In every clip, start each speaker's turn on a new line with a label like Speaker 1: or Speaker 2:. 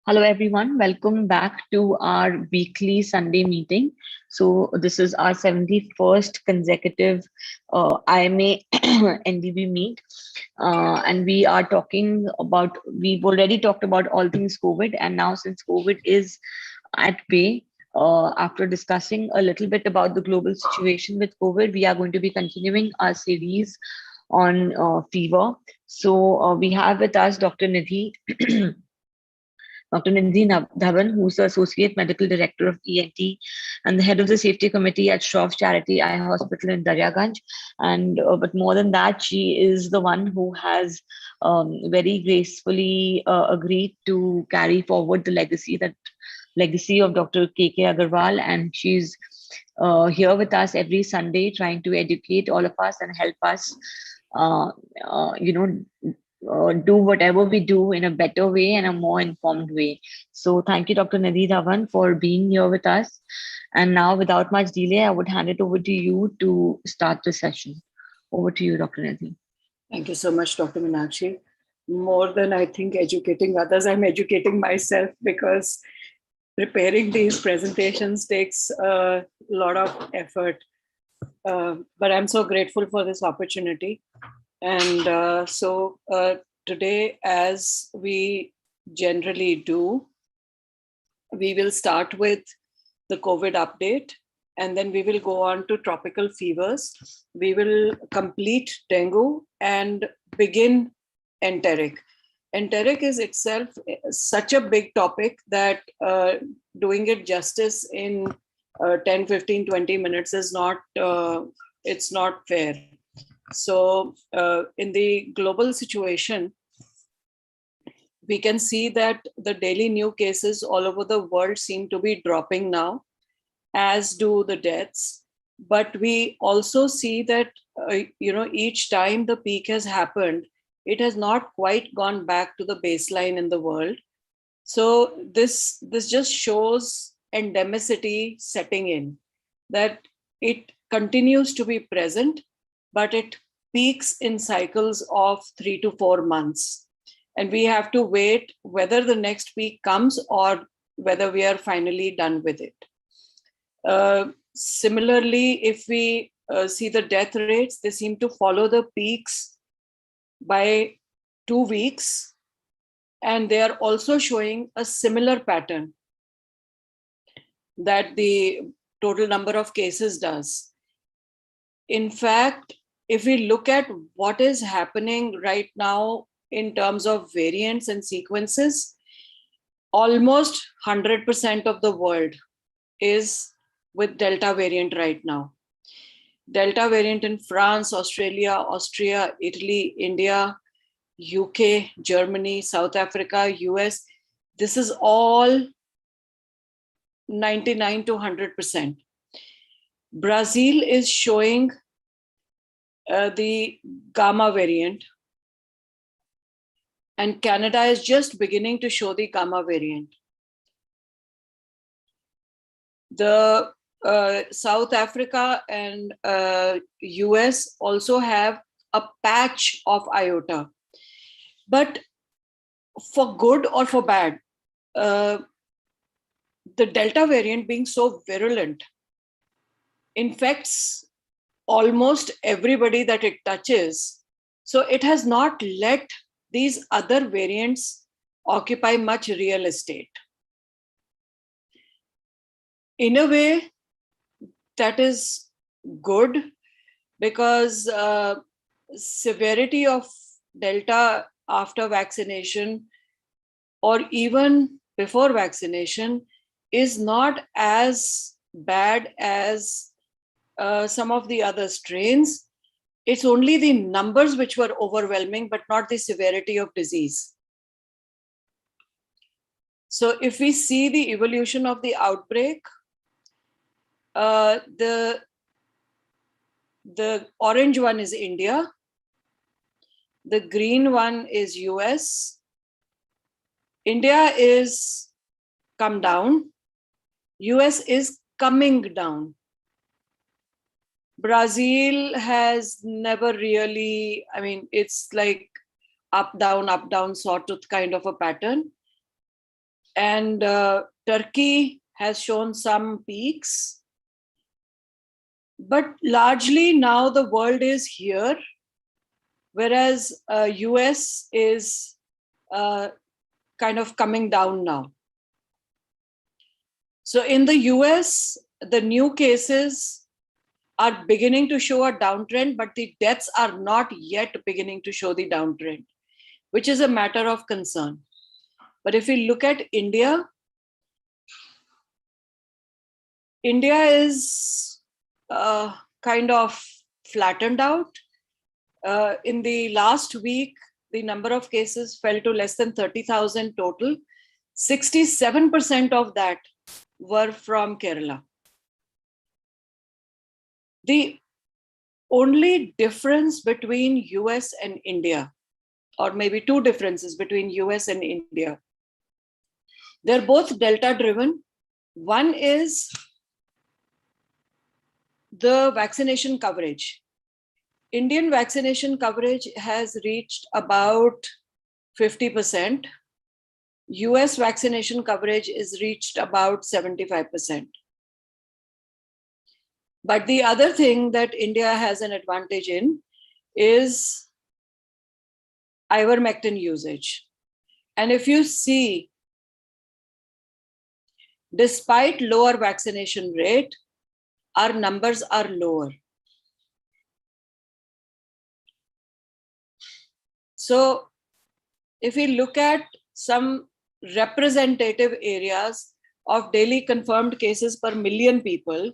Speaker 1: Hello, everyone. Welcome back to our weekly Sunday meeting. So, this is our 71st consecutive IMA NDB meet. And we are we've already talked about all things COVID. And now, since COVID is at bay, after discussing a little bit about the global situation with COVID, we are going to be continuing our series on fever. So, we have with us Dr. Nidhi. Dr. Nidhi Dhawan, who's the Associate Medical Director of ENT and the head of the Safety Committee at Shroff Charity Eye Hospital in Daryaganj. And but more than that, she is the one who has very gracefully agreed to carry forward the legacy of Dr. K.K. Agarwal, and she's here with us every Sunday, trying to educate all of us and help us, uh, do whatever we do in a better way and a more informed way. So thank you, Dr. Nidhi Dhawan, for being here with us. And now, without much delay, I would hand it over to you to start the session. Over to you, Dr. Nidhi.
Speaker 2: Thank you so much, Dr. Meenakshi. More than I think educating others, I'm educating myself, because preparing these presentations takes a lot of effort. But I'm so grateful for this opportunity. And so today, as we generally do, we will start with the COVID update, and then we will go on to tropical fevers. We will complete dengue and begin enteric. Enteric is itself such a big topic that doing it justice in 10, 15, 20 minutes is not, it's not fair. So in the global situation, we can see that the daily new cases all over the world seem to be dropping now, as do the deaths. But we also see that, each time the peak has happened, it has not quite gone back to the baseline in the world. So this just shows endemicity setting in, that it continues to be present, but it peaks in cycles of 3 to 4 months. And we have to wait whether the next peak comes or whether we are finally done with it. Similarly, if we see the death rates, they seem to follow the peaks by 2 weeks. And they are also showing a similar pattern that the total number of cases does. In fact, if we look at what is happening right now in terms of variants and sequences, almost 100% of the world is with Delta variant right now. Delta variant in France, Australia, Austria, Italy, India, UK, Germany, South Africa, US, this is all 99 to 100%. Brazil is showing the Gamma variant, and Canada is just beginning to show the Gamma variant. The South Africa and US also have a patch of iota. But for good or for bad, the Delta variant, being so virulent, infects almost everybody that it touches. So it has not let these other variants occupy much real estate. In a way, that is good, because severity of Delta after vaccination or even before vaccination is not as bad as some of the other strains. It's only the numbers which were overwhelming, but not the severity of disease. So if we see the evolution of the outbreak, the orange one is India, the green one is US. India is come down, US is coming down. Brazil has never really, I mean, it's like up, down, sawtooth kind of a pattern. And Turkey has shown some peaks. But largely now the world is here, whereas US is kind of coming down now. So in the US, the new cases are beginning to show a downtrend, but the deaths are not yet beginning to show the downtrend, which is a matter of concern. But if we look at India, India is kind of flattened out. In the last week, the number of cases fell to less than 30,000 total. 67% of that were from Kerala. The only difference between US and India, or maybe two differences between US and India, they're both Delta driven. One is the vaccination coverage. Indian vaccination coverage has reached about 50%. US vaccination coverage is reached about 75%. But the other thing that India has an advantage in is ivermectin usage. And if you see, despite lower vaccination rate, our numbers are lower. So if we look at some representative areas of daily confirmed cases per million people,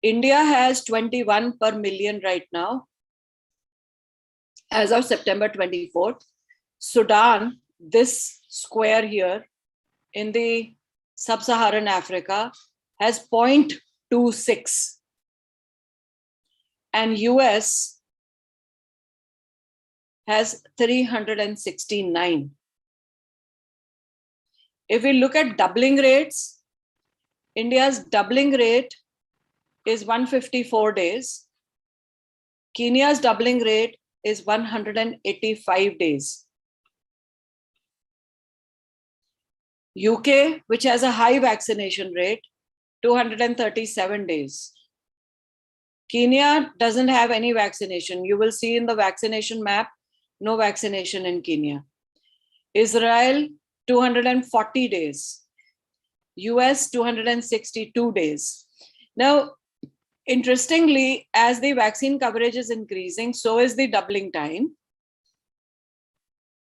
Speaker 2: India has 21 per million right now, as of September 24th. Sudan, this square here in the sub-Saharan Africa, has 0.26. And US has 369. If we look at doubling rates, India's doubling rate is 154 days. Kenya's doubling rate is 185 days. UK, which has a high vaccination rate, 237 days. Kenya doesn't have any vaccination. You will see in the vaccination map, no vaccination in Kenya. Israel, 240 days. US, 262 days. Now, interestingly, as the vaccine coverage is increasing, so is the doubling time.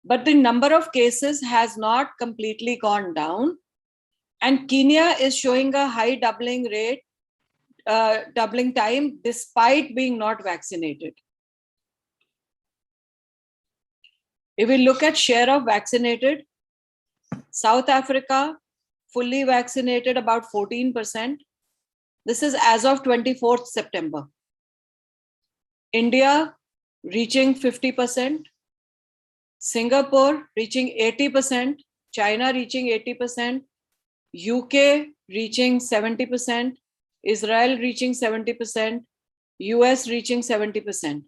Speaker 2: But the number of cases has not completely gone down. And Kenya is showing a high doubling rate, doubling time, despite being not vaccinated. If we look at share of vaccinated, South Africa, fully vaccinated about 14%. This is as of 24th September. India reaching 50%. Singapore reaching 80%. China reaching 80%. UK reaching 70%. Israel reaching 70%. US reaching 70%.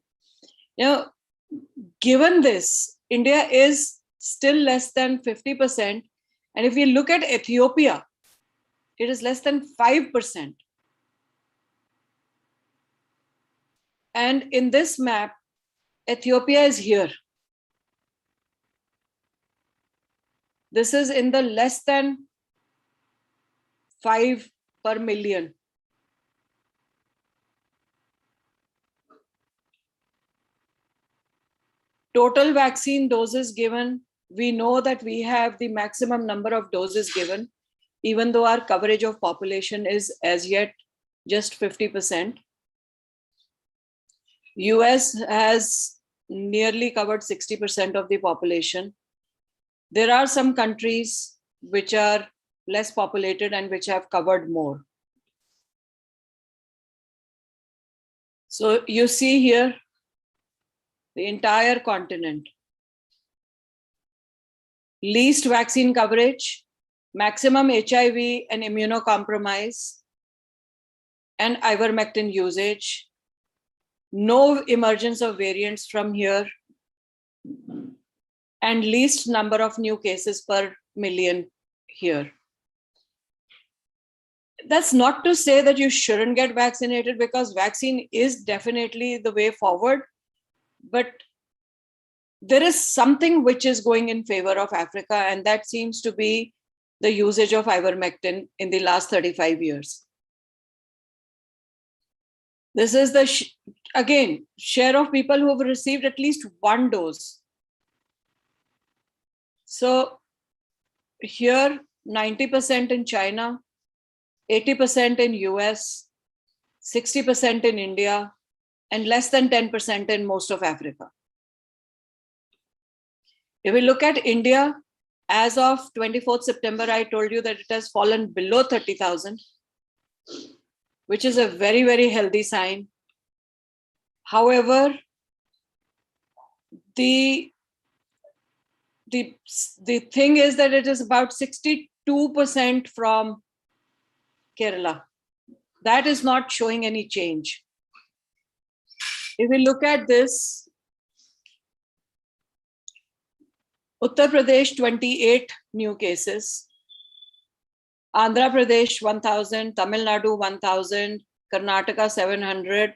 Speaker 2: Now, given this, India is still less than 50%. And if we look at Ethiopia, it is less than 5%. And in this map, Ethiopia is here. This is in the less than 5 per million. Total vaccine doses given, we know that we have the maximum number of doses given, even though our coverage of population is as yet just 50%. US has nearly covered 60% of the population. There are some countries which are less populated and which have covered more. So you see here the entire continent. Least vaccine coverage, maximum HIV and immunocompromise, and ivermectin usage. No emergence of variants from here. and least number of new cases per million here. That's not to say that you shouldn't get vaccinated, because vaccine is definitely the way forward. But there is something which is going in favor of Africa, and that seems to be the usage of ivermectin in the last 35 years. This is the, again, share of people who have received at least one dose. So here, 90% in China, 80% in US, 60% in India, and less than 10% in most of Africa. If we look at India, as of 24th September, I told you that it has fallen below 30,000, which is a very, very healthy sign. However, the thing is that it is about 62% from Kerala. That is not showing any change. If we look at this, Uttar Pradesh, 28 new cases, Andhra Pradesh, 1,000, Tamil Nadu, 1,000, Karnataka, 700,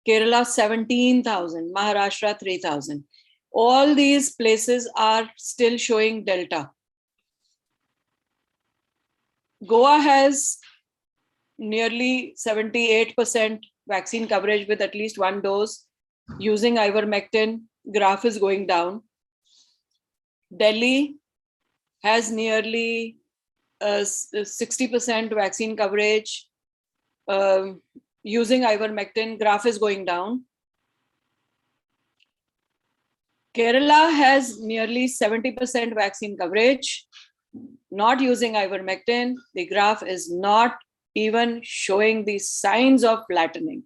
Speaker 2: Kerala, 17,000, Maharashtra, 3,000. All these places are still showing Delta. Goa has nearly 78% vaccine coverage with at least one dose using ivermectin. Graph is going down. Delhi has nearly 60% vaccine coverage using ivermectin. Graph is going down. Kerala has nearly 70% vaccine coverage, not using ivermectin. The graph is not even showing the signs of flattening.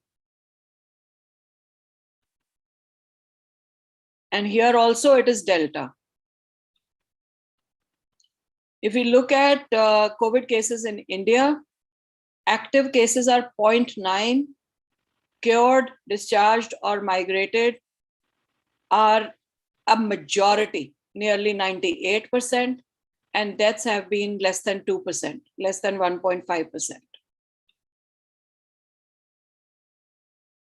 Speaker 2: And here also it is Delta. If we look at COVID cases in India, active cases are 0.9, cured, discharged, or migrated are a majority, nearly 98%, and deaths have been less than 2%, less than 1.5%.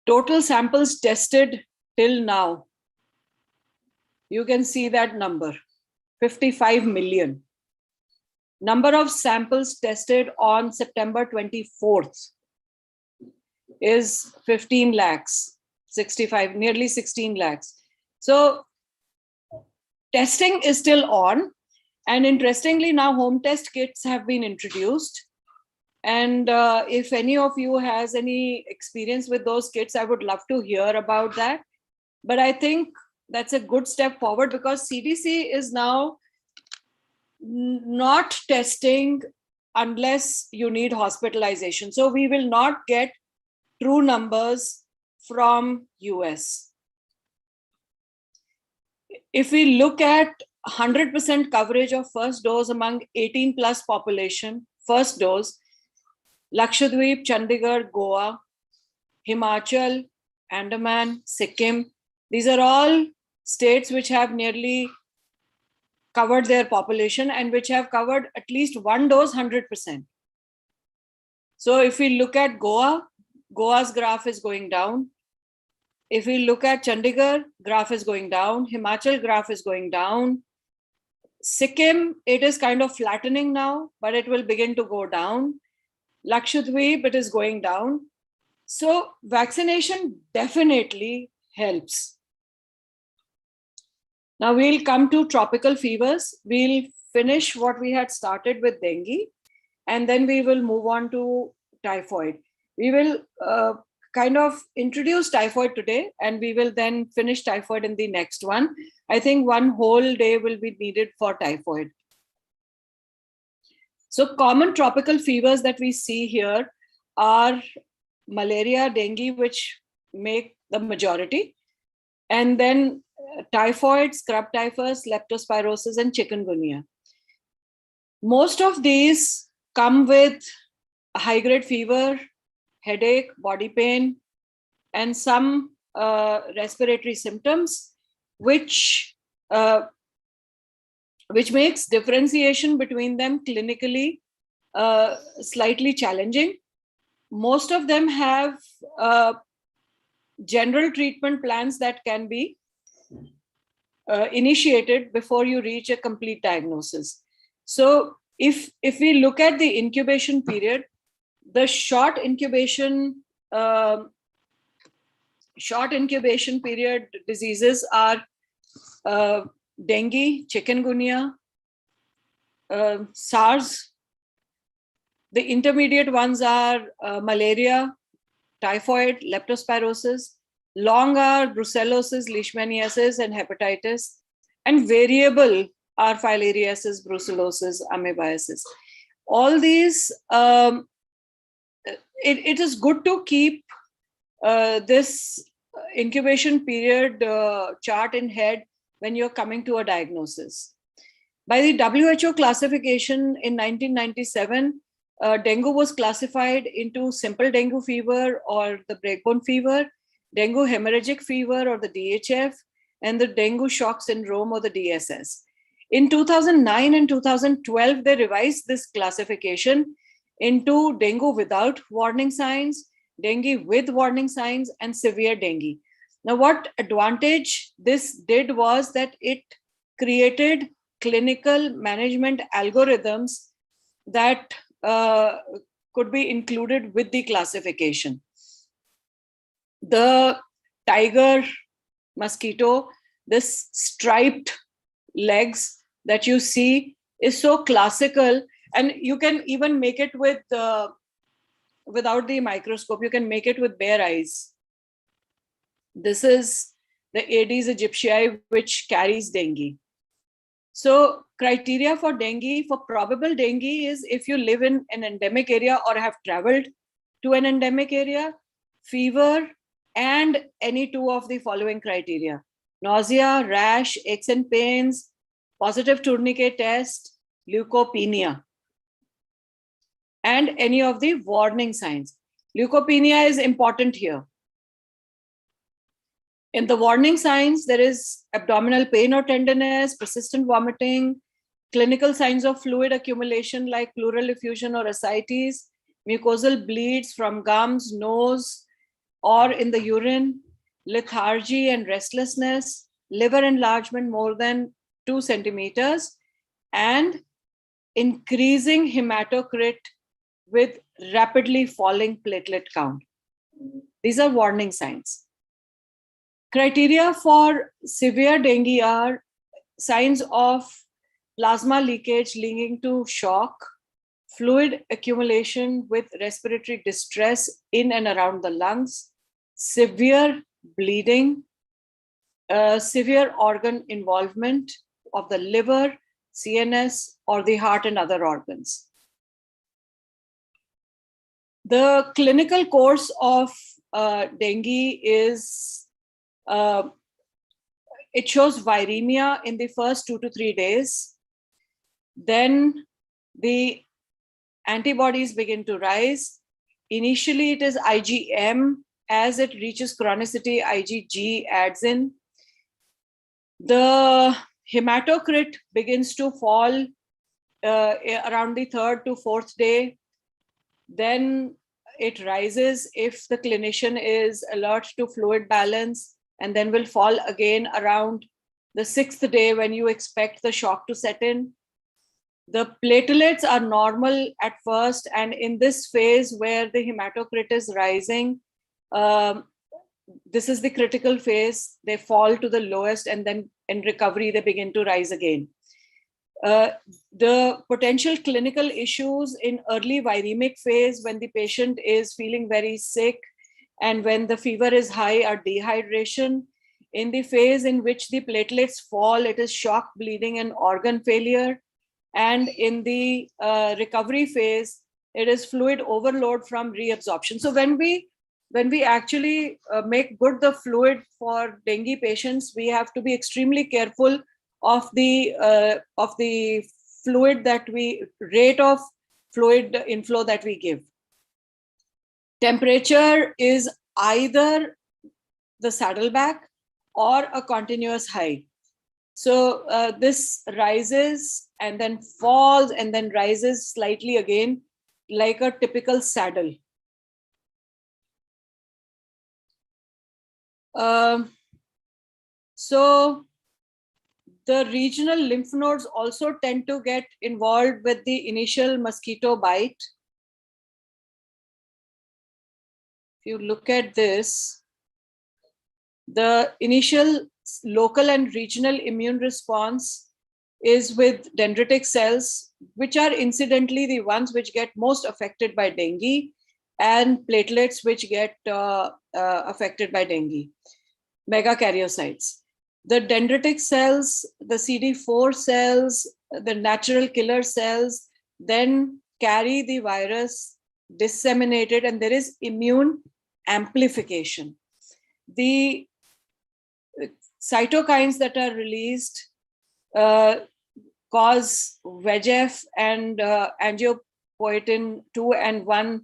Speaker 2: Total samples tested till now, you can see that number, 55 million. Number of samples tested on September 24th is 15 lakhs, 65, nearly 16 lakhs. So testing is still on. And interestingly, now home test kits have been introduced. And if any of you has any experience with those kits, I would love to hear about that. But I think that's a good step forward, because CDC is now not testing unless you need hospitalization. So we will not get true numbers from US. If we look at 100% coverage of first dose among 18 plus population, first dose, Lakshadweep, Chandigarh, Goa, Himachal, Andaman, Sikkim, these are all states which have nearly covered their population and which have covered at least one dose 100%. So if we look at Goa, Goa's graph is going down. If we look at Chandigarh, graph is going down. Himachal graph is going down. Sikkim, it is kind of flattening now, but it will begin to go down. Lakshadweep, it is going down. So vaccination definitely helps. Now we'll come to tropical fevers. We'll finish what we had started with dengue, and then we will move on to typhoid. We will kind of introduce typhoid today, and we will then finish typhoid in the next one. I think one whole day will be needed for typhoid. So common tropical fevers that we see here are malaria, dengue, which make the majority, and then typhoid, scrub typhus, leptospirosis, and chikungunya. Most of these come with high-grade fever, headache, body pain, and some respiratory symptoms, which which makes differentiation between them clinically slightly challenging. Most of them have general treatment plans that can be initiated before you reach a complete diagnosis. So if we look at the incubation period, the short incubation period diseases are dengue, chikungunya, SARS. The intermediate ones are malaria, typhoid, leptospirosis. Long are brucellosis, leishmaniasis, and hepatitis. And variable are filariasis, brucellosis, amoebiasis. All these, it is good to keep this incubation period chart in head when you're coming to a diagnosis. By the WHO classification in 1997, dengue was classified into simple dengue fever or the breakbone fever, dengue hemorrhagic fever or the DHF, and the dengue shock syndrome or the DSS. In 2009 and 2012, they revised this classification into dengue without warning signs, dengue with warning signs, and severe dengue. Now, what advantage this did was that it created clinical management algorithms that could be included with the classification. The tiger mosquito, this striped legs that you see is so classical, and you can even make it with without the microscope. You can make it with bare eyes. This is the Aedes aegypti, which carries dengue. So criteria for dengue, for probable dengue, is if you live in an endemic area or have traveled to an endemic area, fever, and any two of the following criteria: nausea, rash, aches and pains, positive tourniquet test, leukopenia, and any of the warning signs. Leukopenia is important here. In the warning signs, there is abdominal pain or tenderness, persistent vomiting, clinical signs of fluid accumulation like pleural effusion or ascites, mucosal bleeds from gums, nose, or in the urine, lethargy and restlessness, liver enlargement more than 2 centimeters, and increasing hematocrit with rapidly falling platelet count. These are warning signs. Criteria for severe dengue are signs of plasma leakage leading to shock, fluid accumulation with respiratory distress in and around the lungs, severe bleeding, severe organ involvement of the liver, CNS, or the heart and other organs. The clinical course of dengue is, it shows viremia in the first 2 to 3 days. Then the antibodies begin to rise. Initially, it is IgM. As it reaches chronicity, IgG adds in. The hematocrit begins to fall around the 3rd to 4th day. Then it rises if the clinician is alert to fluid balance, and then will fall again around the 6th day when you expect the shock to set in. The platelets are normal at first, and in this phase where the hematocrit is rising, this is the critical phase. They fall to the lowest, and then in recovery, they begin to rise again. The potential clinical issues in early viremic phase, when the patient is feeling very sick and when the fever is high, are dehydration. In the phase in which the platelets fall, it is shock, bleeding, and organ failure. And in the recovery phase, it is fluid overload from reabsorption. So when we actually make good the fluid for dengue patients, we have to be extremely careful of the fluid that we rate of fluid inflow that we give. Temperature is either the saddleback or a continuous high. So this rises and then falls and then rises slightly again, like a typical saddle. So the regional lymph nodes also tend to get involved with the initial mosquito bite. If you look at this, the initial local and regional immune response is with dendritic cells, which are incidentally the ones which get most affected by dengue, and platelets which get affected by dengue, megakaryocytes. The dendritic cells, the CD4 cells, the natural killer cells then carry the virus disseminated, and there is immune amplification. The cytokines that are released cause VEGF and angiopoietin 2 and 1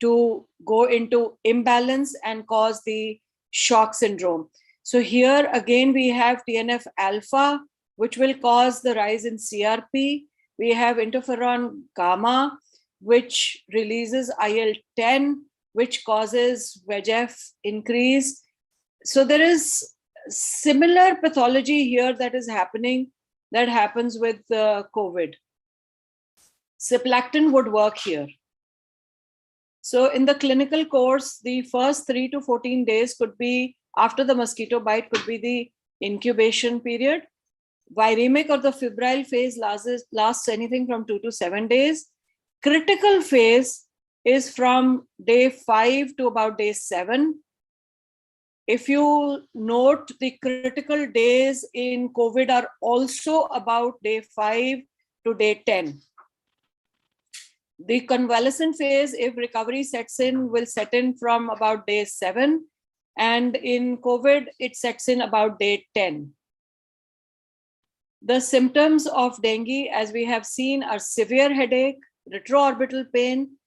Speaker 2: to go into imbalance and cause the shock syndrome. So here again, we have TNF alpha, which will cause the rise in CRP. We have interferon gamma, which releases IL-10, which causes VEGF increase. So there is similar pathology here that is happening, that happens with COVID. Ceplactin would work here. So in the clinical course, the first 3 to 14 days could be, after the mosquito bite, could be the incubation period. Viremic or the febrile phase lasts anything from 2 to 7 days. Critical phase is from day 5 to about day 7. If you note, the critical days in COVID are also about day 5 to day 10. The convalescent phase, if recovery sets in, will set in from about day 7. And in COVID, it sets in about day 10. The symptoms of dengue, as we have seen, are severe headache, retroorbital pain,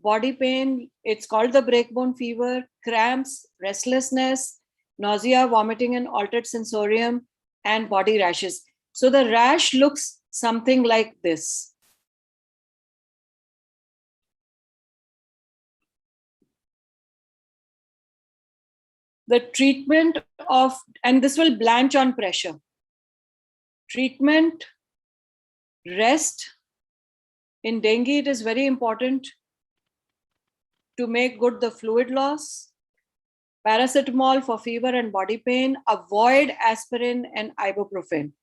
Speaker 2: body pain, it's called the breakbone fever, cramps, restlessness, nausea, vomiting, and altered sensorium, and body rashes. So the rash looks something like this. The treatment of, and this will blanch on pressure. Treatment, rest. In dengue, it is very important to make good the fluid loss. Paracetamol for fever and body pain. Avoid aspirin and ibuprofen.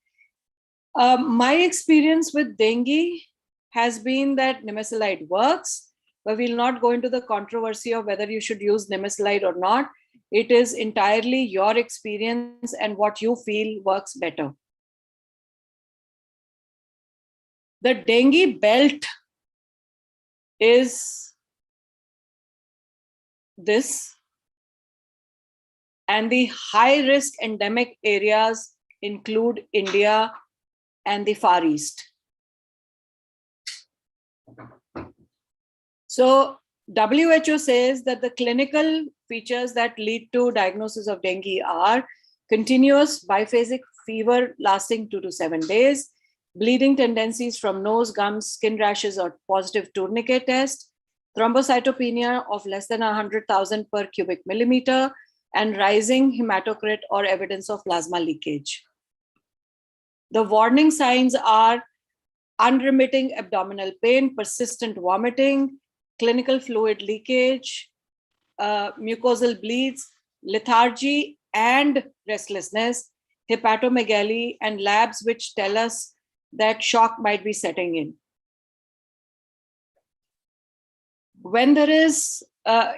Speaker 2: My experience with dengue has been that nimesulide works, but we'll not go into the controversy of whether you should use nimesulide or not. It is entirely your experience and what you feel works better. The dengue belt is this, and the high risk endemic areas include India and the Far East. So WHO says that the clinical features that lead to diagnosis of dengue are continuous biphasic fever lasting 2 to 7 days, bleeding tendencies from nose, gums, skin rashes, or positive tourniquet test, thrombocytopenia of less than 100,000 per cubic millimeter, and rising hematocrit or evidence of plasma leakage. The warning signs are unremitting abdominal pain, persistent vomiting, clinical fluid leakage, mucosal bleeds, lethargy and restlessness, hepatomegaly, and labs which tell us that shock might be setting in. When there is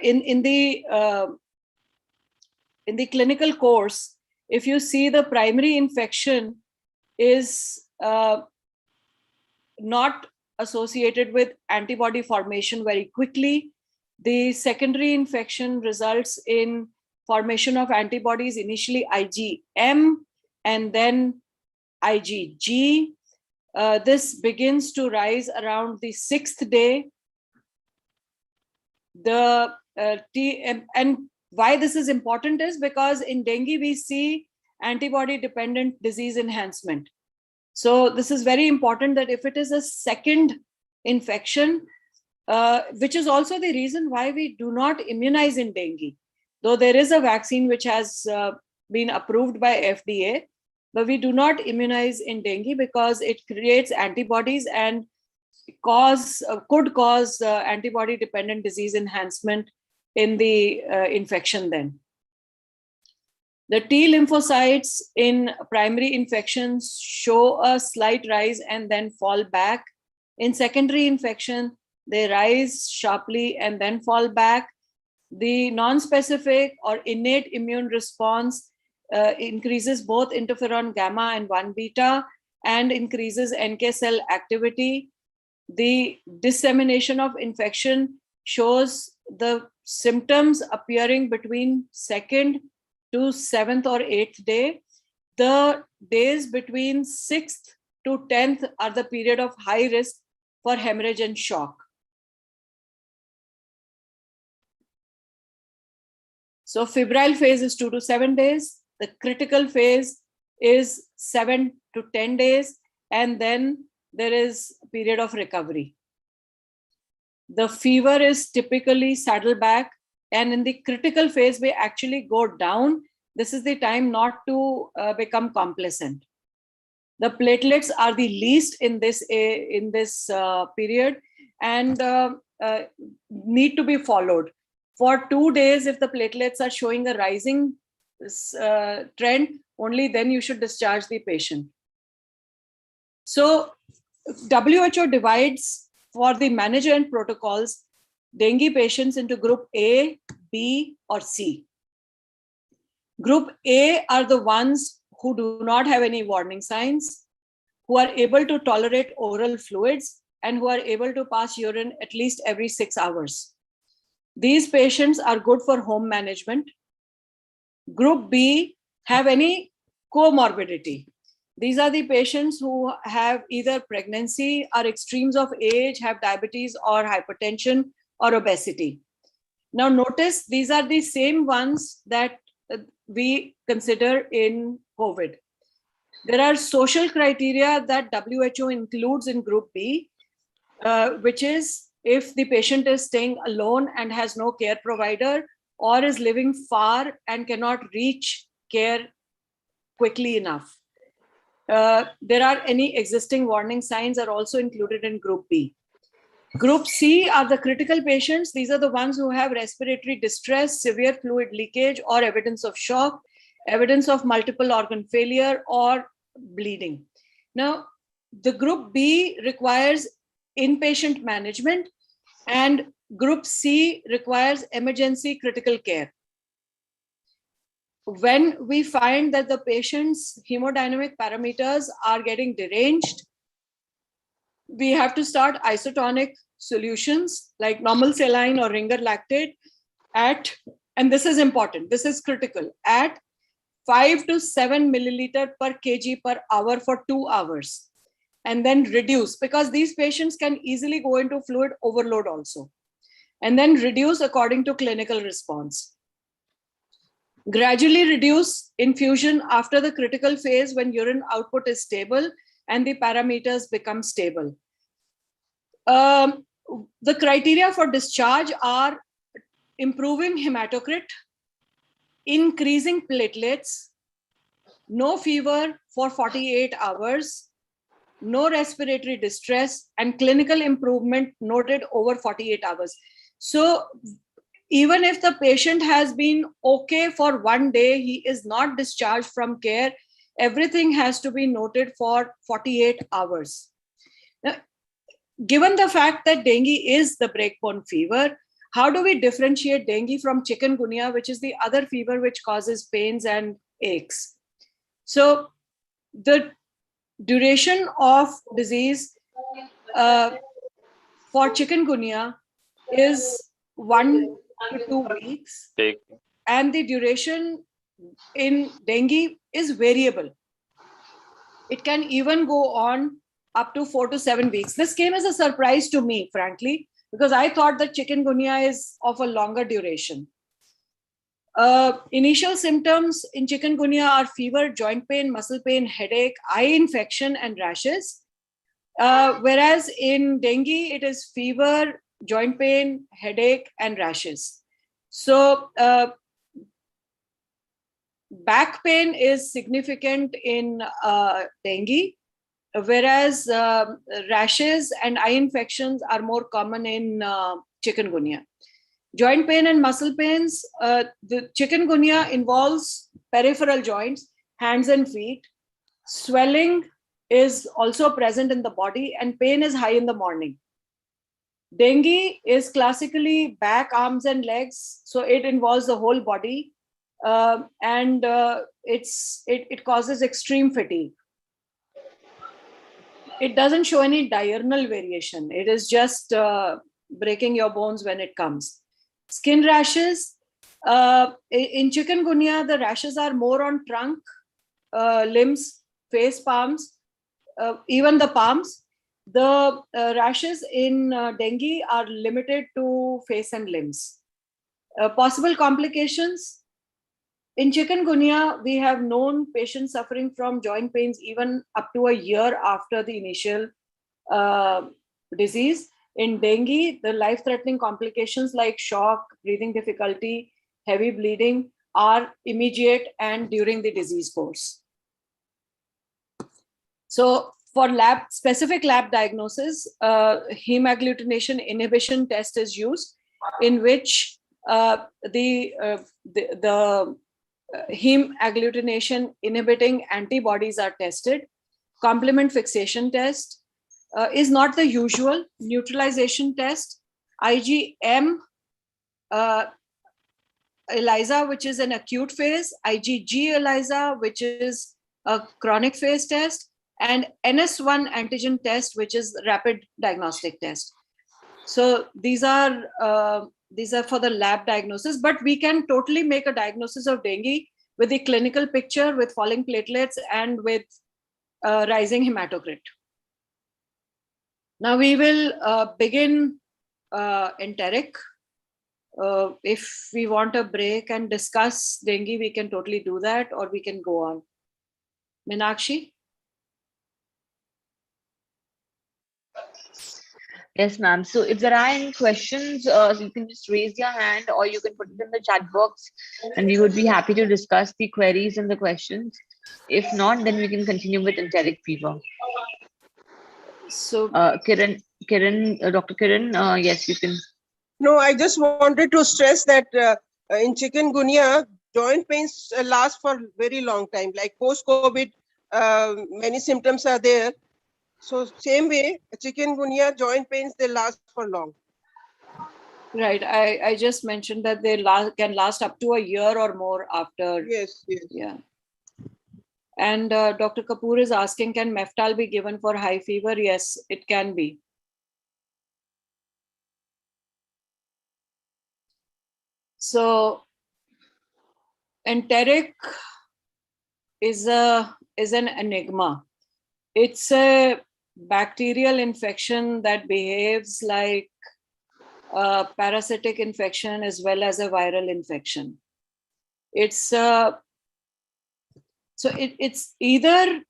Speaker 2: in the clinical course, if you see the primary infection is not associated with antibody formation very quickly, the secondary infection results in formation of antibodies, initially IgM and then IgG. This begins to rise around the 6th day. And why this is important is because in dengue we see antibody dependent disease enhancement. So this is very important, that if it is a second infection, which is also the reason why we do not immunize in dengue, though there is a vaccine which has been approved by FDA, but we do not immunize in dengue because it creates antibodies and could cause antibody dependent disease enhancement in the infection then. The T lymphocytes in primary infections show a slight rise and then fall back. In secondary infection, they rise sharply and then fall back. The non-specific or innate immune response increases both interferon gamma and 1 beta and increases NK cell activity. The dissemination of infection shows the symptoms appearing between 2nd to 7th or 8th day. The days between 6th to 10th are the period of high risk for hemorrhage and shock. So febrile phase is 2 to 7 days. The critical phase is 7 to 10 days. And then there is a period of recovery. The fever is typically saddleback, and in the critical phase, we actually go down. This is the time not to become complacent. The platelets are the least in this period and need to be followed. For 2 days, if the platelets are showing a rising trend, only then you should discharge the patient. So WHO divides for the management protocols dengue patients into group A, B, or C. Group A are the ones who do not have any warning signs, who are able to tolerate oral fluids, and who are able to pass urine at least every 6 hours. These patients are good for home management. Group B have any comorbidity. These are the patients who have either pregnancy or extremes of age, have diabetes or hypertension or obesity. Now notice these are the same ones that we consider in COVID. There are social criteria that WHO includes in group B, which is if the patient is staying alone and has no care provider, or is living far and cannot reach care quickly enough. There are any existing warning signs are also included in group B. Group C are the critical patients. These are the ones who have respiratory distress, severe fluid leakage, or evidence of shock, evidence of multiple organ failure, or bleeding. Now, the group B requires inpatient management, and group C requires emergency critical care. When we find that the patient's hemodynamic parameters are getting deranged, we have to start isotonic solutions like normal saline or ringer lactate at, and this is important, this is critical, at 5 to 7 milliliter per kg per hour for 2 hours, and then reduce, because these patients can easily go into fluid overload also, and then reduce according to clinical response. Gradually reduce infusion after the critical phase when urine output is stable and the parameters become stable. The criteria for discharge are improving hematocrit, increasing platelets, no fever for 48 hours, no respiratory distress, and clinical improvement noted over 48 hours. So even if the patient has been okay for 1 day, he is not discharged from care, everything has to be noted for 48 hours. Now, given the fact that dengue is the breakbone fever, how do we differentiate dengue from chikungunya, which is the other fever which causes pains and aches? So the duration of disease for chikungunya is 1 to 2 weeks, and the duration in dengue is variable. It can even go on up to 4 to 7 weeks. This came as a surprise to me, frankly, because I thought that chikungunya is of a longer duration. Initial symptoms in chikungunya are fever, joint pain, muscle pain, headache, eye infection, and rashes. Whereas in dengue, it is fever, joint pain, headache, and rashes. So back pain is significant in dengue, whereas rashes and eye infections are more common in chikungunya. Joint pain and muscle pains, the chikungunya involves peripheral joints, hands and feet. Swelling is also present in the body and pain is high in the morning. Dengue is classically back, arms and legs, so it involves the whole body, and it causes extreme fatigue. It doesn't show any diurnal variation. It is just breaking your bones when it comes. Skin rashes. In chikungunya, the rashes are more on trunk, limbs, face, palms, even the palms. The rashes in dengue are limited to face and limbs. Possible complications. In chikungunya, we have known patients suffering from joint pains even up to a year after the initial disease. In dengue, the life-threatening complications like shock, breathing difficulty, heavy bleeding are immediate and during the disease course. So for specific lab diagnosis, heme agglutination inhibition test is used, in which the heme agglutination inhibiting antibodies are tested. Complement fixation test is not the usual. Neutralization test, IgM ELISA, which is an acute phase, IgG ELISA, which is a chronic phase test, and NS1 antigen test, which is rapid diagnostic test. So these are for the lab diagnosis, but we can totally make a diagnosis of dengue with the clinical picture, with falling platelets and with rising hematocrit. Now we will begin enteric. If we want a break and discuss dengue, we can totally do that, or we can go on. Meenakshi?
Speaker 1: Yes, ma'am. So if there are any questions, you can just raise your hand or you can put it in the chat box and we would be happy to discuss the queries and the questions. If not, then we can continue with enteric fever.
Speaker 2: So,
Speaker 1: Dr. Kiran, yes, you can.
Speaker 3: No, I just wanted to stress that in chikungunya, joint pains last for very long time. Like post-COVID, many symptoms are there. So same way, chikungunya joint pains, they last for long.
Speaker 2: Right. I just mentioned that they can last up to a year or more after.
Speaker 3: Yes, yes.
Speaker 2: Yeah. And Dr. Kapoor is asking, can Meftal be given for high fever? Yes, it can be. So enteric is an enigma. It's a bacterial infection that behaves like a parasitic infection as well as a viral infection. It's it's either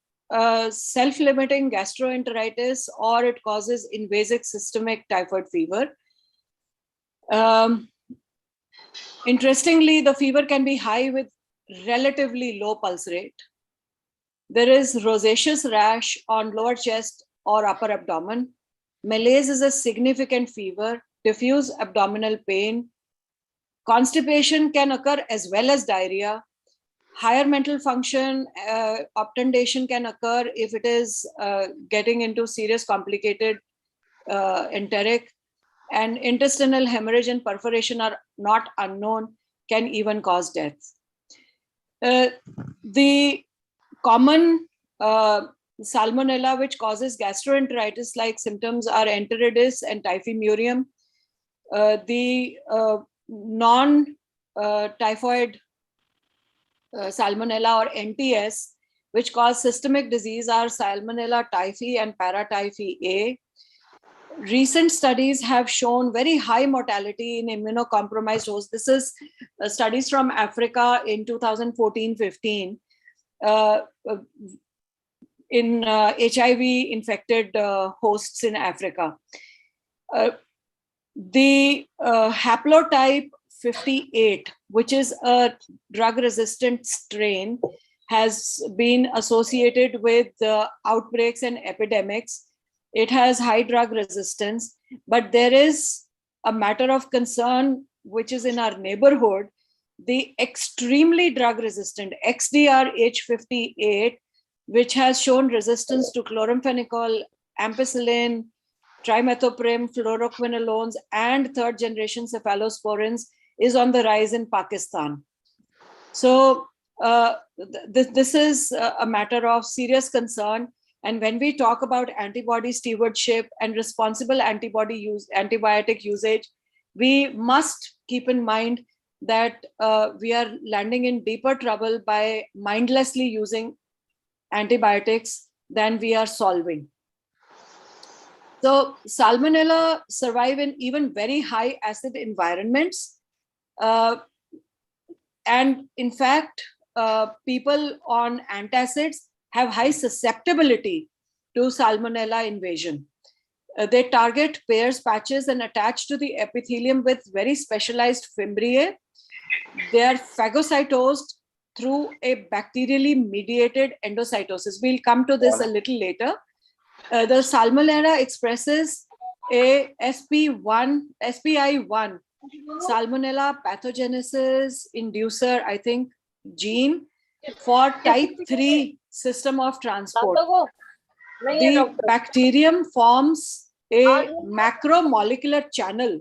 Speaker 2: self-limiting gastroenteritis or it causes invasive systemic typhoid fever. Interestingly, the fever can be high with relatively low pulse rate. There is rosaceous rash on lower chest or upper abdomen. Malaise is a significant fever, diffuse abdominal pain. Constipation can occur as well as diarrhea. Higher mental function, obtundation can occur if it is getting into serious complicated enteric, and intestinal hemorrhage and perforation are not unknown, can even cause death. The common salmonella which causes gastroenteritis like symptoms are enteritis and typhimurium. The non-typhoid salmonella or NTS, which cause systemic disease, are Salmonella typhi and Paratyphi A. recent studies have shown very high mortality in immunocompromised hosts. This is studies from Africa in 2014-15 in HIV-infected hosts in Africa. The haplotype 58, which is a drug-resistant strain, has been associated with outbreaks and epidemics. It has high drug resistance, but there is a matter of concern which is in our neighborhood, the extremely drug resistant XDR-H58, which has shown resistance to chloramphenicol, ampicillin, trimethoprim, fluoroquinolones, and third generation cephalosporins, is on the rise in Pakistan. So this is a matter of serious concern. And when we talk about antibody stewardship and responsible antibiotic usage, we must keep in mind that we are landing in deeper trouble by mindlessly using antibiotics than we are solving. So Salmonella survive in even very high acid environments. And in fact, people on antacids have high susceptibility to Salmonella invasion. They target Peyer's patches and attach to the epithelium with very specialized fimbriae. They are phagocytosed through a bacterially mediated endocytosis. We'll come to this a little later. The Salmonella expresses a SPI1, Salmonella pathogenesis inducer, I think, gene for type 3 system of transport. The bacterium forms a macromolecular channel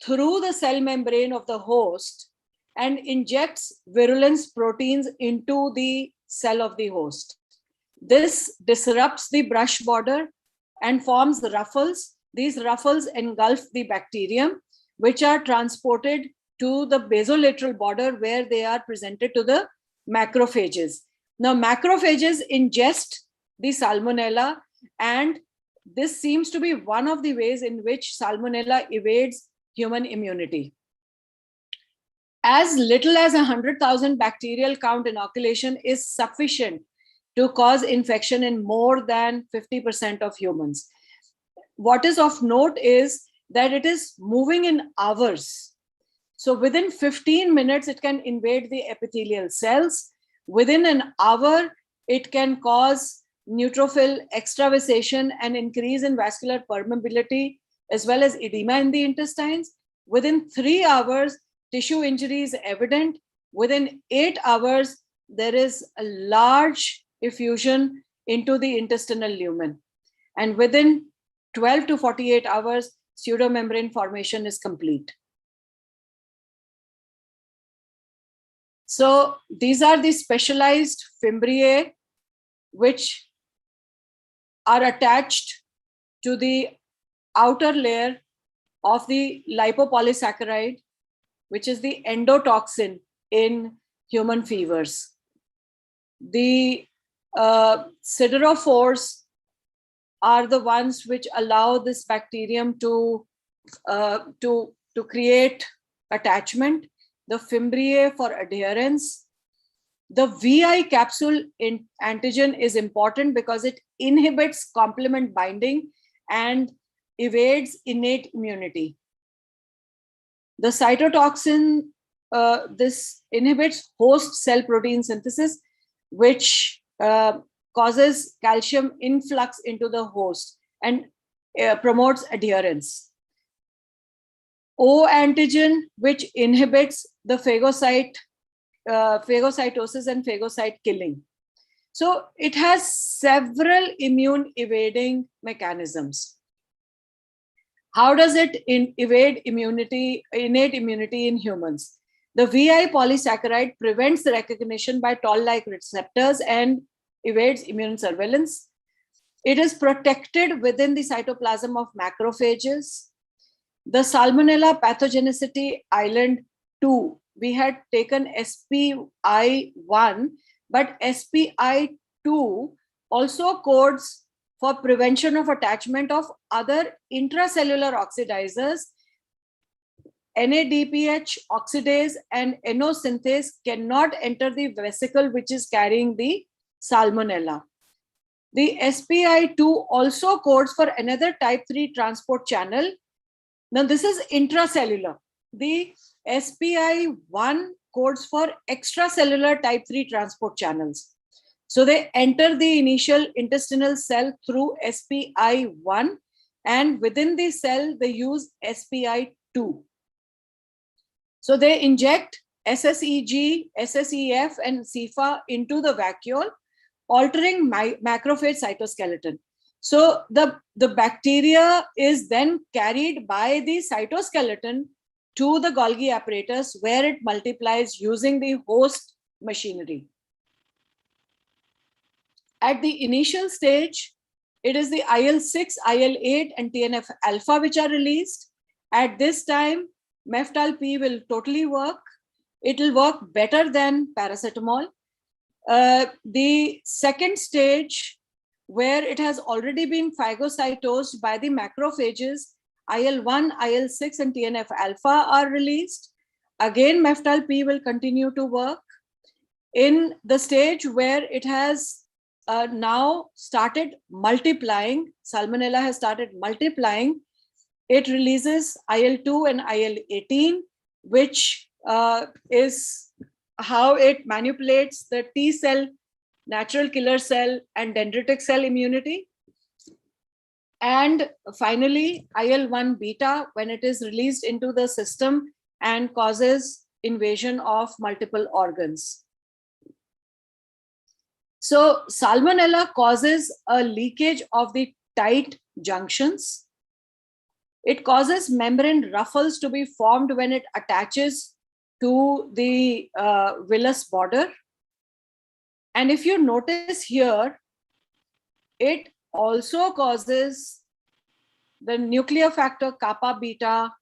Speaker 2: through the cell membrane of the host and injects virulence proteins into the cell of the host. This disrupts the brush border and forms ruffles. These ruffles engulf the bacterium, which are transported to the basolateral border where they are presented to the macrophages. Now, macrophages ingest the Salmonella, and this seems to be one of the ways in which Salmonella evades human immunity. As little as 100,000 bacterial count inoculation is sufficient to cause infection in more than 50% of humans. What is of note is that it is moving in hours. So within 15 minutes, it can invade the epithelial cells. Within an hour, it can cause neutrophil extravasation and increase in vascular permeability, as well as edema in the intestines. Within 3 hours, tissue injury is evident. Within 8 hours, there is a large effusion into the intestinal lumen. And within 12 to 48 hours, pseudomembrane formation is complete. So these are the specialized fimbriae which are attached to the outer layer of the lipopolysaccharide, which is the endotoxin in human fevers. The siderophores are the ones which allow this bacterium to create attachment. The fimbriae for adherence. The VI capsule antigen is important because it inhibits complement binding and evades innate immunity. The cytotoxin, this inhibits host cell protein synthesis, which causes calcium influx into the host and promotes adherence. O antigen, which inhibits the phagocytosis and phagocyte killing. So it has several immune evading mechanisms. How does it evade immunity, innate immunity in humans? The VI polysaccharide prevents the recognition by toll-like receptors and evades immune surveillance. It is protected within the cytoplasm of macrophages. The Salmonella pathogenicity island 2, we had taken SPI1, but SPI2 also codes for prevention of attachment of other intracellular oxidizers. NADPH oxidase and NO synthase cannot enter the vesicle which is carrying the salmonella. The SPI2 also codes for another type 3 transport channel. Now this is intracellular. The SPI1 codes for extracellular type 3 transport channels. So they enter the initial intestinal cell through SPI1, and within the cell they use SPI2. So they inject SSEG, SSEF and CFA into the vacuole, altering macrophage cytoskeleton. So the bacteria is then carried by the cytoskeleton to the Golgi apparatus, where it multiplies using the host machinery. At the initial stage, it is the IL-6, IL-8 and TNF-alpha which are released. At this time, Meftal-P will totally work. It will work better than paracetamol. The second stage, where it has already been phagocytosed by the macrophages, IL-1, IL-6 and TNF-alpha are released. Again, Meftal-P will continue to work. In the stage where it has now started multiplying, Salmonella has started multiplying, it releases IL-2 and IL-18, which is how it manipulates the T cell, natural killer cell and dendritic cell immunity. And finally, IL-1 beta, when it is released into the system and causes invasion of multiple organs. So Salmonella causes a leakage of the tight junctions. It causes membrane ruffles to be formed when it attaches to the villus border. And if you notice here, it also causes the nuclear factor kappa beta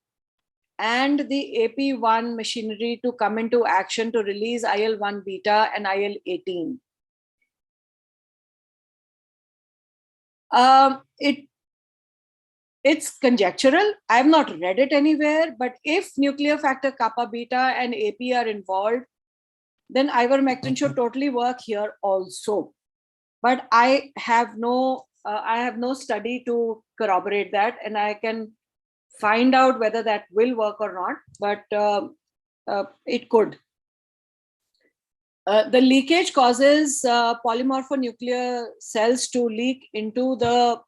Speaker 2: and the AP1 machinery to come into action to release IL-1 beta and IL-18. It's conjectural. I have not read it anywhere, but if nuclear factor kappa beta and AP are involved, then ivermectin should totally work here also. But I have no study to corroborate that, and I can find out whether that will work or not, but it could. The leakage causes polymorphonuclear cells to leak into the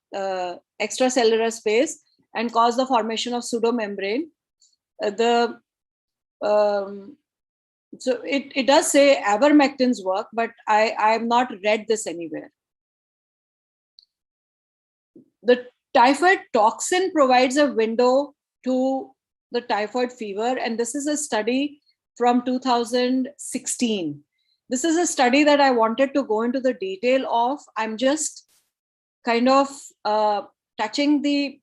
Speaker 2: extracellular space and cause the formation of pseudomembrane. So it does say ivermectin's work, but I have not read this anywhere. The typhoid toxin provides a window to the typhoid fever, and this is a study from 2016. This is a study that I wanted to go into the detail of. I'm just kind of touching the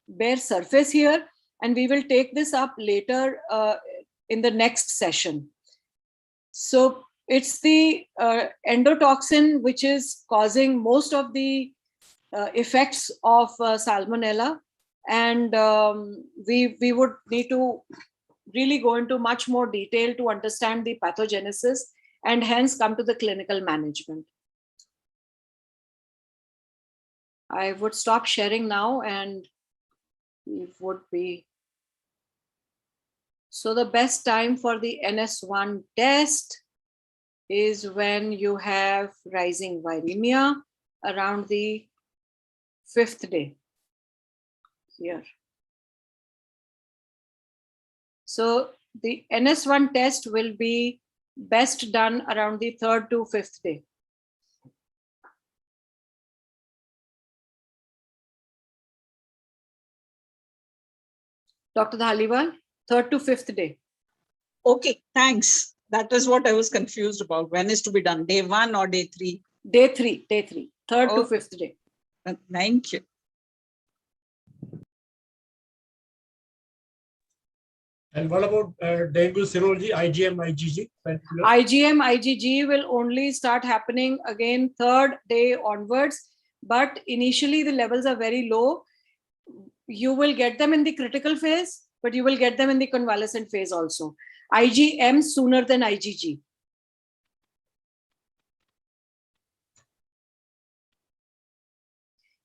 Speaker 2: bare surface here, and we will take this up later in the next session. So it's the endotoxin which is causing most of the effects of Salmonella, and we would need to really go into much more detail to understand the pathogenesis and hence come to the clinical management. I would stop sharing now, and it would be. So the best time for the NS1 test is when you have rising viremia around the 5th day here. So the NS1 test will be best done around the 3rd to 5th day. Dr. Dhaliwal, 3rd to 5th day.
Speaker 4: Okay, thanks. That is what I was confused about. When is to be done? Day 1 or day 3?
Speaker 2: Day 3, 3rd to 5th day.
Speaker 4: Thank you.
Speaker 5: And what about dengue serology, IgM, IgG?
Speaker 2: IgM, IgG will only start happening again 3rd day onwards, but initially the levels are very low. You will get them in the critical phase, but you will get them in the convalescent phase also. IgM sooner than IgG.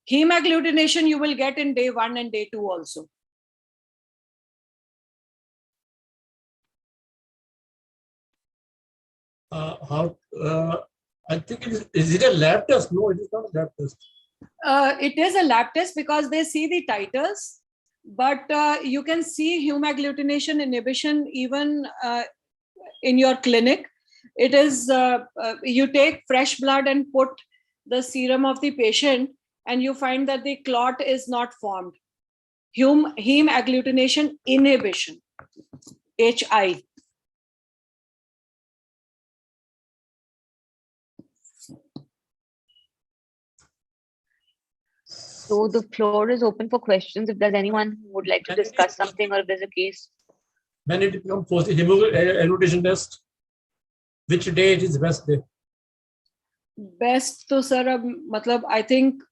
Speaker 2: Heme agglutination you will get in day 1 and day 2 also.
Speaker 5: I think is it a lab test? No, it is not a lab test.
Speaker 2: It is a lab test because they see the titers, but you can see heme agglutination inhibition even in your clinic. It is, you take fresh blood and put the serum of the patient and you find that the clot is not formed. Heme agglutination inhibition, HI.
Speaker 1: So the floor is open for questions. If there's anyone who would like to discuss something or if there's a case.
Speaker 5: When it becomes positive agglutination test, which day it is the best day?
Speaker 2: Best to sir, matlab, I think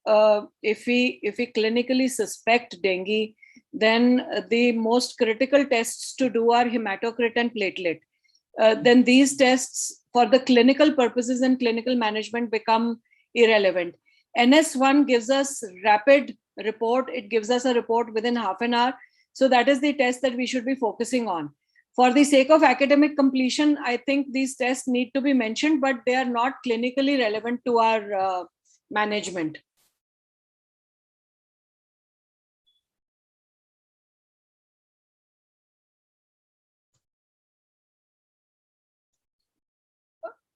Speaker 2: if we clinically suspect dengue, then the most critical tests to do are hematocrit and platelet. Then these tests for the clinical purposes and clinical management become irrelevant. NS1 gives us rapid report. It gives us a report within half an hour. So that is the test that we should be focusing on. For the sake of academic completion, I think these tests need to be mentioned, but they are not clinically relevant to our management.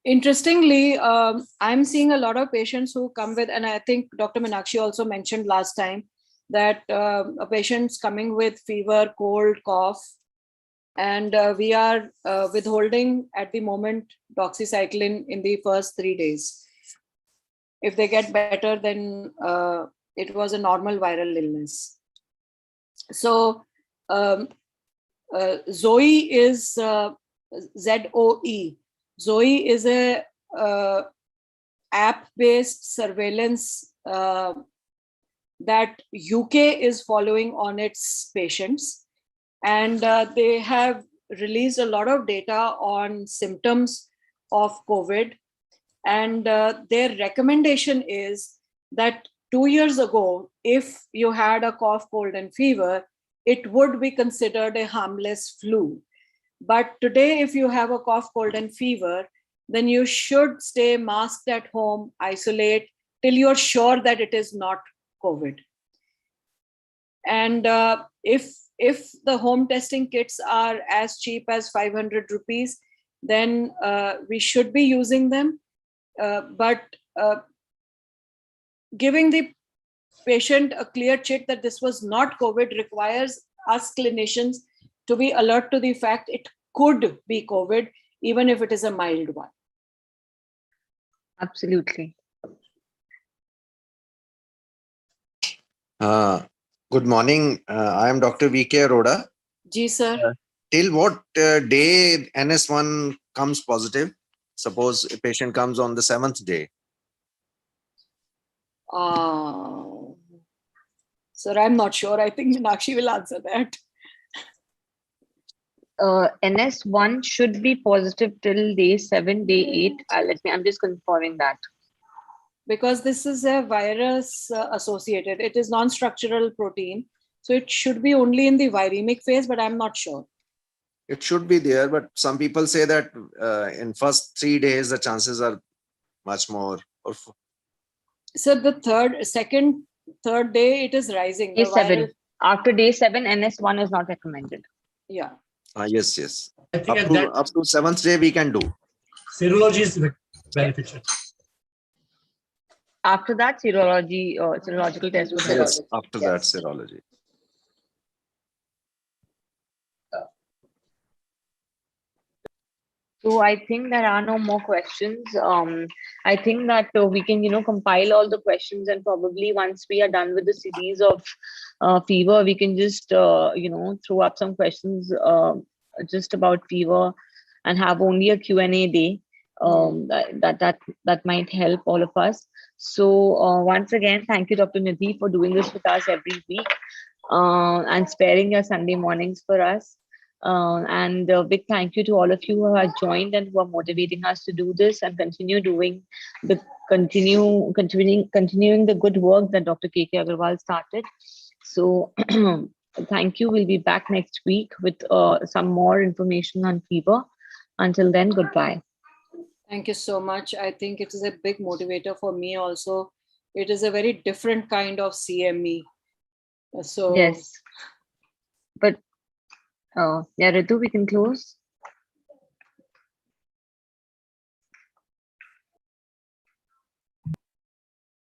Speaker 2: Interestingly, I'm seeing a lot of patients who come with, and I think Dr. Meenakshi also mentioned last time that patients coming with fever, cold, cough, and we are withholding at the moment doxycycline in the first 3 days. If they get better, then it was a normal viral illness. So Zoe is ZOE. Zoe is a app-based surveillance that UK is following on its patients. And they have released a lot of data on symptoms of COVID. And their recommendation is that 2 years ago, if you had a cough, cold, and fever, it would be considered a harmless flu. But today, if you have a cough, cold, and fever, then you should stay masked at home, isolate till you're sure that it is not COVID. And if the home testing kits are as cheap as 500 rupees, then we should be using them. But giving the patient a clear check that this was not COVID requires us clinicians to be alert to the fact it could be COVID, even if it is a mild one.
Speaker 1: Absolutely.
Speaker 6: Good morning. I am Dr. V.K. Arora.
Speaker 2: Ji, sir.
Speaker 6: Till what day NS1 comes positive? Suppose a patient comes on the 7th day.
Speaker 2: Sir, I'm not sure. I think Meenakshi will answer that.
Speaker 1: NS1 should be positive till day 7, day 8. I'm just confirming that.
Speaker 2: Because this is a virus associated. It is non-structural protein. So it should be only in the viremic phase, but I'm not sure.
Speaker 6: It should be there, but some people say that in first 3 days, the chances are much more.
Speaker 2: So the third day, it is rising.
Speaker 1: Day 7. After day 7, NS1 is not recommended.
Speaker 2: Yeah.
Speaker 6: Yes, yes.
Speaker 5: I think
Speaker 6: Up to 7th day, we can do.
Speaker 5: Serology is beneficial.
Speaker 1: After that, serological test would help.
Speaker 6: Yes, after that, serology.
Speaker 1: So I think there are no more questions. I think that we can, compile all the questions, and probably once we are done with the series of fever, we can just, throw up some questions just about fever and have only a Q&A day. that might help all of us. So once again, thank you, Dr. Nidhi, for doing this with us every week and sparing your Sunday mornings for us. And a big thank you to all of you who have joined and who are motivating us to do this and continue doing the continuing the good work that Dr. KK Agarwal started. So thank you. We'll be back next week with some more information on fever. Until then, goodbye.
Speaker 2: Thank you so much. I think it is a big motivator for me also. It is a very different kind of CME. So
Speaker 1: yes. But yeah, Ritu, we can close.